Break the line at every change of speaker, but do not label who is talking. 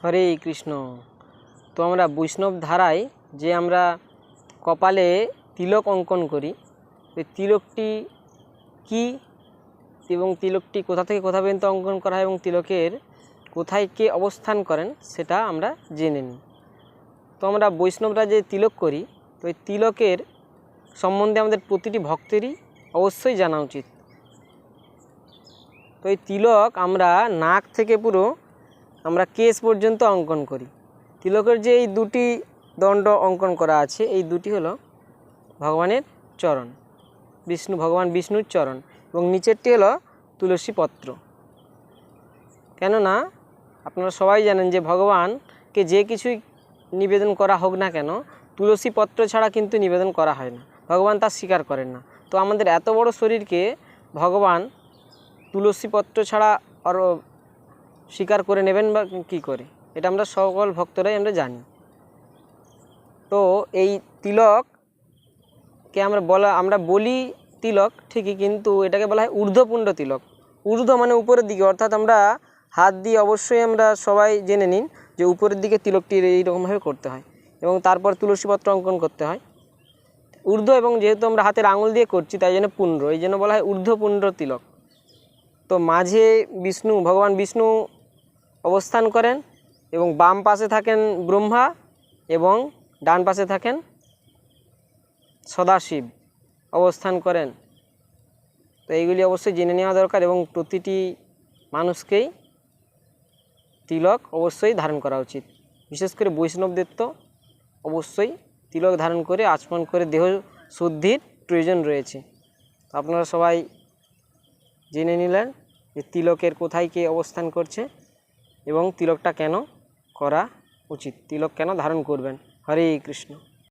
হরে কৃষ্ণ। তো আমরা বৈষ্ণব ধারায় যে আমরা কপালে তিলক অঙ্কন করি, ওই তিলকটি কি এবং তিলকটি কোথা থেকে কোথা পর্যন্ত অঙ্কন করা হয় এবং তিলকের কোথায় কে অবস্থান করেন সেটা আমরা জেনে নিই। তো আমরা বৈষ্ণবরা যে তিলক করি, তো ওই তিলকের সম্বন্ধে আমাদের প্রতিটি ভক্তেরই অবশ্যই জানা উচিত। তো এই তিলক আমরা নাক থেকে পুরো আমরা কেশ পর্যন্ত অঙ্কন করি। তিলকের যে এই দুটি দণ্ড অঙ্কন করা আছে, এই দুটি হলো ভগবানের চরণ, ভগবান বিষ্ণুর চরণ, এবং নিচেরটি হলো তুলসী পত্র। কেননা আপনারা সবাই জানেন যে ভগবানকে যে কিছুই নিবেদন করা হোক না কেন, তুলসী পত্র ছাড়া কিন্তু নিবেদন করা হয় না, ভগবান তা স্বীকার করেন না। তো আমাদের এত বড় শরীরকে ভগবান তুলসী পত্র ছাড়া আরও স্বীকার করে নেবেন বা কী করে, এটা আমরা সকল ভক্তরাই আমরা জানি। তো এই তিলককে আমরা বলি তিলক ঠিকই, কিন্তু এটাকে বলা হয় ঊর্ধ্বপুণ্ড তিলক। ঊর্ধ্ব মানে উপরের দিকে, অর্থাৎ আমরা হাত দিয়ে অবশ্যই আমরা সবাই জেনে নিন যে উপরের দিকে তিলকটি এইরকমভাবে করতে হয় এবং তারপর তুলসীপত্র অঙ্কন করতে হয় ঊর্ধ্ব, এবং যেহেতু আমরা হাতের আঙুল দিয়ে করছি তাই জন্য পুণ্ড, এই জন্য বলা হয় ঊর্ধ্বপুণ্ড তিলক। তো মাঝে ভগবান বিষ্ণু অবস্থান করেন এবং বাম পাশে থাকেন ব্রহ্মা এবং ডান পাশে থাকেন সদাশিব অবস্থান করেন। তো এইগুলি অবশ্যই জেনে নেওয়া দরকার এবং প্রতিটি মানুষকেই তিলক অবশ্যই ধারণ করা উচিত। বিশেষ করে বৈষ্ণবদের তো অবশ্যই তিলক ধারণ করে আচমন করে দেহ শুদ্ধির প্রয়োজন রয়েছে। তো আপনারা সবাই জেনে নিলেন যে তিলকের কোথায় কে অবস্থান করছে এবং তিলকটা কেন করা উচিত, তিলক কেন ধারণ করবেন। হরে কৃষ্ণ।